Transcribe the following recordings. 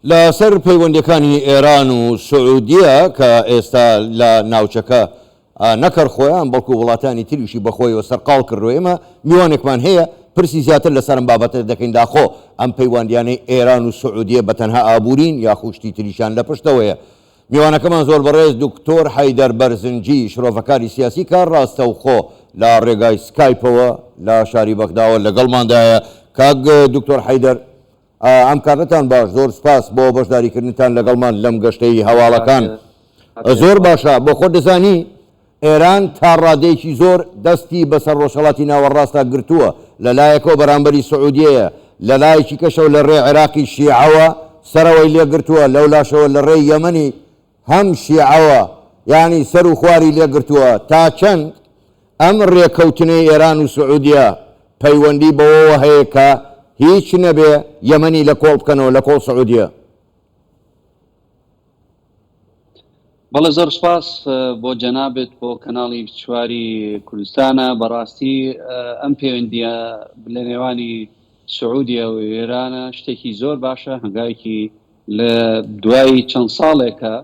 لەسەر پەیوەندیەکانی ئێران و سعودیە کە ئێستا لە ناوچەکە نەکەڕ خۆیان بەڵکو وڵاتانی تریشی بەخۆیەوە سەرقاڵ کردو. ئێمە میوانێکمان هەیە پرسی زیاتر لەسەرم بابەتە دەکەین داخۆ ئەم پەیوەندیانەی ئێران و سعودیە بەتەنها ئابوورین یا خوشتی تریشان لە پشتەوەیە. میوانەکەمان زۆر بەڕێز دکتۆر حەیدەر بەرزنجی شرۆڤەکاری سیاسی کار ڕاستە و خۆ لە ڕێگای سکایپەوە لە شاری بەغداوە لەگەڵماندایە. کاک دکتۆر حەیدەر ئەم کارتان باش، زۆر سپاس بۆ بەشداریکردنتان لەگەڵمان لەم گەشتەی هەواڵەکان. زۆر باشە بۆ خۆ دەزانی ئێران تا ڕادێکی زۆر دەستی بەسەر ڕۆژهەڵاتی ناوەڕاستە گرتووە، لەلایەکەوە بەرامبەری سعودیەیە، لە لایەکی کەشەوە لە ڕێ عێراقی شیعەوە سەرەوەی لێگرتووە، لەو لاشەوە لە ڕێی یەمەنی هەم شیعەوە یعنی سەر و خواری لێگرتووە. تا چەند ئەم ڕێکەوتنەی ئێران و سعودیە پەیوەندی بەوەوە هەیە کە هیچ نەبێ یەمەنی لە کۆڵ بکەنەوە لە کۆڵ سعودیە؟ بەڵێ زۆر سپاس بۆ جەنابێت بۆ کەناڵی چواری کوردستانە. بەڕاستی ئەم پەیوەندیە لە نێوانی سعودیە و ئێرانە شتێکی زۆر باشە، هەنگاوێکی لە دوای چەند ساڵێکە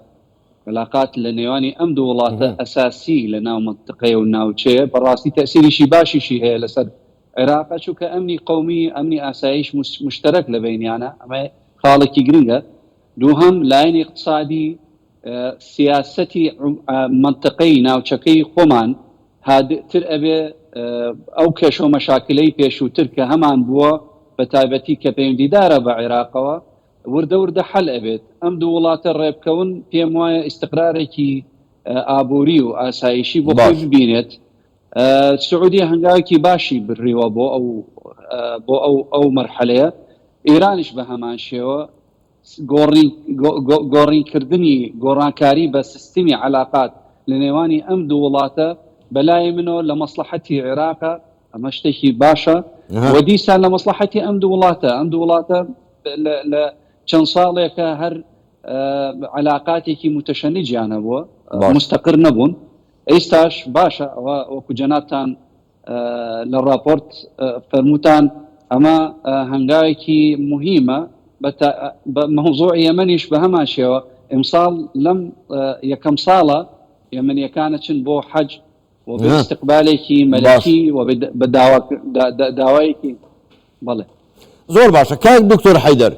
علاقات لە نێوانی ئەم دوو وڵاتە ئەساسی لە ناو منتقەیە و ناوچەیە. بەڕاستی تەسیریشی باشیشی هەیە لەسەر عێراقە، چونکە ئەمنی قەومی ئەمنی ئاسایش مشتەرەک لە بینیانە، ئەمە خاڵێکی گرنگە. دووهەم لایەنی اقتصادی سیاسەتی منتقەی ناوچەکەی خۆمان هادئتر ئەبێ ئەو کێشە و مەشاکلەی پێشووتر کە هەمان بووە بە تایبەتی کە پەیوەندیدارە بە عێراقەوە وردە وردە حەل ئەبێت. ئەم دوو وڵاتە ڕێبکەون پێم وایە ئیستقرارێکی ئابووری و ئاسایشی بۆ خۆی ببینێت. سعودیە هەنگاوێکی باشی بڕیوە بۆ ئەو مەرحەلەیە. ئێرانیش بە هەمان شێوە گۆڕینکردنی گۆڕانکاری بە سیستمی علاقات لە نێوانی ئەم دوو وڵاتە بەلای منەوە لە مەسلحەتی عێراقە، ئەمە شتێکی باشە و دیسان لە مەسلحەتی ئەم دوو وڵاتە. ئەم دوو وڵاتە لە چەند ساڵێکە هەر علاقاتێکی متەشەنیجیانە بووە، مستەقر نەبوون. ئێستاش باشە ئەوە وەکو جەنابتان لە راپۆرت فەرمووتان ئەمە هەنگاوێکی مهمە. مەوزوع یەمەنیش بە هەمان شێوە ئیمساڵ لەم یەکەم ساڵە یەمەنیەکانە چن بۆ حەج و بە استقبالێکی مەلەکی و بە داوایەکی. بەڵێ زۆر باشە. کاک دکتۆر حەیدەر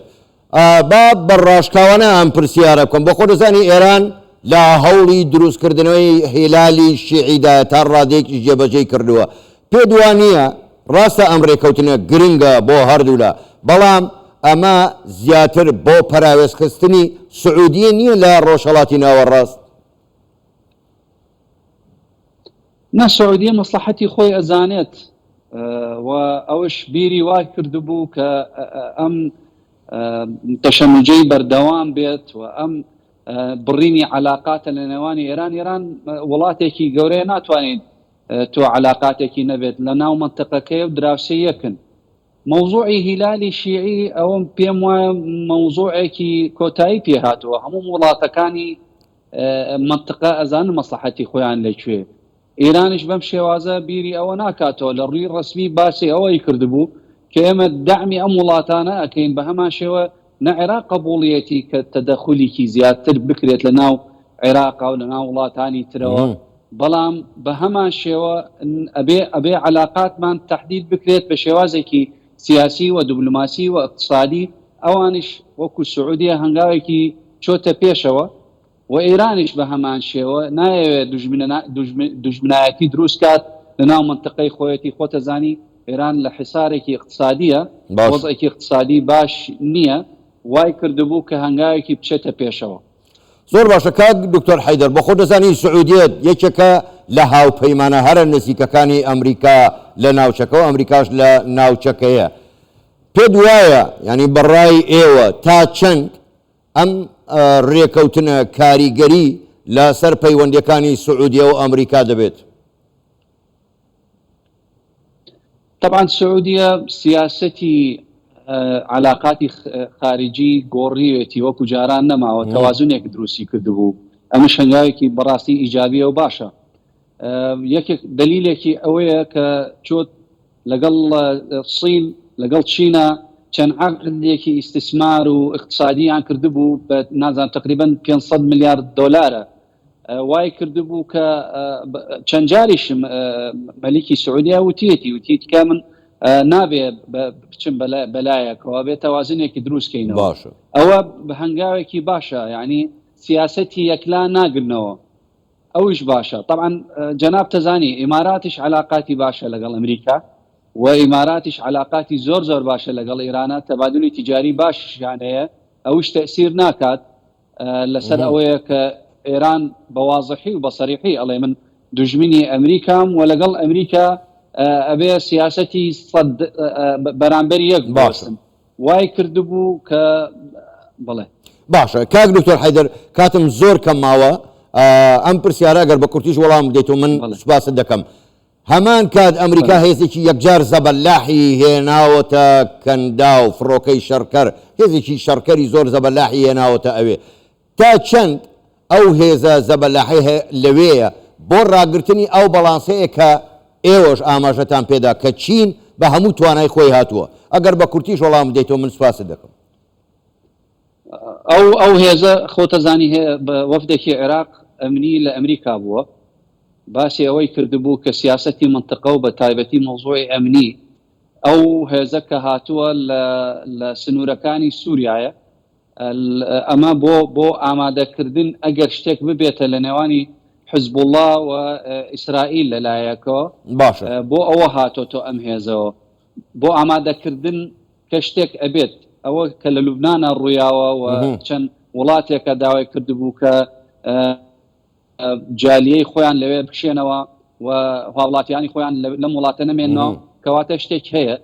با بەڕاشکاوانە ئەم پرسیارە بکەم. بۆ خۆ دەزانی ئێران لە هەوڵی دروستکردنەوەی هیلالی شیعیدا تا ڕادێکی جێبەجێ کردووە. پێ دوانیە ڕاستە ئەم ڕێکەوتنە گرنگە بۆ هەردوولا، بەڵام ئەمە زیاتر بۆ پەراوێزخستنی سعودیە نییە لە ڕۆژهەڵاتی ناوەڕاست؟ نە، سعودیە مەسلحەتی خۆی ئەزانێت و ئەوش بیری وای کردبوو کە ئەم تەشەنجەی بەردەوام بێت و ئەم بڕینی علاقاتە لە نێوانی ئێران وڵاتێکی گەورەیە ناتوانێت تۆ علاقاتێکی نەبێت لە ناو منتقەکەی و دراوسێ یەکن. مەوزوعی هیلالی شیعی ئەوم پێم وایە مەوزوعێکی کۆتایی پێهاتووە. هەموو وڵاتەکانی منتقە ئەزان مەسلحەتی خۆیان لەکوێ. ئێرانیش بەم شێوازە بیری ئەوە ناکاتەوە، لە ڕووی ڕسمی باسی ئەوەی کردبوو کە ئێمە داعمی ئەم وڵاتانە ئەکەین. بە هەمان شێوە نە عێراق قبوڵیەتی کە تەدەخولیکی زیاتر بکرێت لە ناو عێراقا و لە ناو وڵاتانی ترەوە، بەڵام بە هەمان شێوە ئەبێ علاقاتمان تەحدید بکرێت بە شێوازێکی سیاسی و دیبلۆماسی و اقتصادی. ئەوانش وەکو سعودیە هەنگاوێکی چۆتە پێشەوە و ئێرانیش بە هەمان شێوە نایەوێت دوژمنایەتی دروست کات لە ناو منتقەی خۆیەتی. خۆتەزانی ئێران لە حسارێکی اقتصادیە، وەزعێکی اقتصادی باش نییە، وای کردبوو کە هەنگاوێکی بچێتە پێشەوە. زۆر باشە. کاک دکتۆر حەیدەر بە خۆ دەزانی سعودیەت یەکێکە لە هاوپەیمانە هەرە نزیکەکانی ئەمریکا لە ناوچەکە و ئەمریکاش لە ناوچەکەیە. پێ دوایە ینی بەڕای ئێوە تا چەند ئەم ڕێکەوتنە کاریگەری لەسەر پەیوەندیەکانی سعودیە و ئەمریکا دەبێت؟ طبعا سعودیە سیاسەتی علاقاتی خارجی گۆڕیوێتی وەکو جاران نەماوە، تەوازونێک دروستی کردبوو. ئەمە هەنگاوێکی بەڕاستی ئیجابیە و باشە. یەکێک دلیلێکی ئەوەیە کە چۆت لەگەڵ سین لەگەڵ چینە چەند عقدێکی ئیستثمار و اقتصادیان کردبوو بە نازان تقریبا 500 میلیارد دلارە وای کردبوو کە چەند جاریشم مەلیکی سعودیا وتیت کە من نابێ بچم بەلایەکەوە بێت تەوازنێکی دروستکەینەوە ئەوە بە هەنگاوێکی باشە یعنی سیاسەتی یەکلا ناگرنەوە ئەوش باشە طبعا جەناب تەزانی ئیماراتیش علاقاتی باشە لەگەڵ ئەمریکا و ئیماراتیش علاقاتی زۆر باشە لەگەڵ ئێرانە تەبادلی تیجاری باشیان هەیە ئەوش تەسیر ناکات لەسەر ئەوەیە کە ئێران بەوازحی و بەسەریحی ئەڵێ من دوژمنی ئەمریکام و لەگەڵ ئەمریکا ئەبێ سیاسەتی بەرامبەری یەک باشن وای کردبوو کە بڵێ باشە کاک دکتۆر حەیدەر کاتم زۆر کەم ماوە ئەم پرسیارە گەر بە کورتیش وەڵام بدەیت و من سوپاست دەکەم هەمان کات ئەمریکا هێزێکی یەکجار زەبەلاحی هێناوەتە کەندا و فڕۆکەی شەڕکەر هێزێکی شەڕکەری زۆر زەبەلاحی هێناوەتە ئەوێ تا چەند ئەو هێزە زەبەلاحی لەوەیە بۆ ڕاگررتنی ئەو بەڵانسەیە کە ئێوەش ئاماژەتان پێدا کە چین بە هەموو توانای خۆی هاتووە ئەگەر بە کورتیش وەڵام بدەیتەوە من سوپاست دەکەم ئەو هێزە خۆتەزانی هەیە بە وەفدێکی عێراق ئەمنی لە ئەمریکا بووە باسی ئەوەی کردبوو کە سیاسەتی منطقە و بە تایبەتی مەوزوعی ئەمنی ئەو هێزە کە هاتووە لە سنوورەکانی سووریایە ئەمە بۆ ئامادەکردن ئەگەر شتێک ببێتە لە نێوانی حزب الله و ئیسرائیل لەلایەکەوە بۆ ئەوە هاتۆتۆ ئەم هێزەوە بۆ ئامادەکردن کە شتێک ئەبێت ئەوە کە لە لوبنانە ڕوویاوە و چەند وڵاتێکە داوای کردبوو کە جالیەی خۆیان لەوێ بکشێنەوە و هاوڵاتیانی خۆیان لەم وڵاتە نەمێنەوە کەواتە شتێک هەیە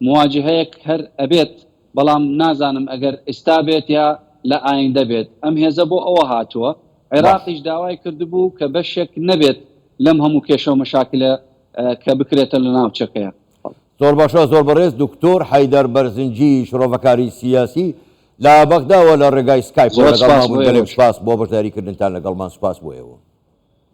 مواجهەیەک هەر ئەبێت بەڵام نازانم ئەگەر ئێستا بێت یا لە ئایندە بێت ئەم هێزە بۆ ئەوە هاتووە عێراقیش داوای کردبوو کە بەشێک نەبێت لەم هەموو کێشە و مەشاکلە کە بکرێتە لە ناوچەکەیە زۆر باشە زۆر بەڕێز دکتۆر حەیدەر بەرزنجی شرۆڤەکاری سیاسی لە بەغداوە لە ڕێگای سکایپ لەگەڵمان بوو سپاس بۆ بەشداریکردنتان لەگەڵمان سپاس بۆ ئێوە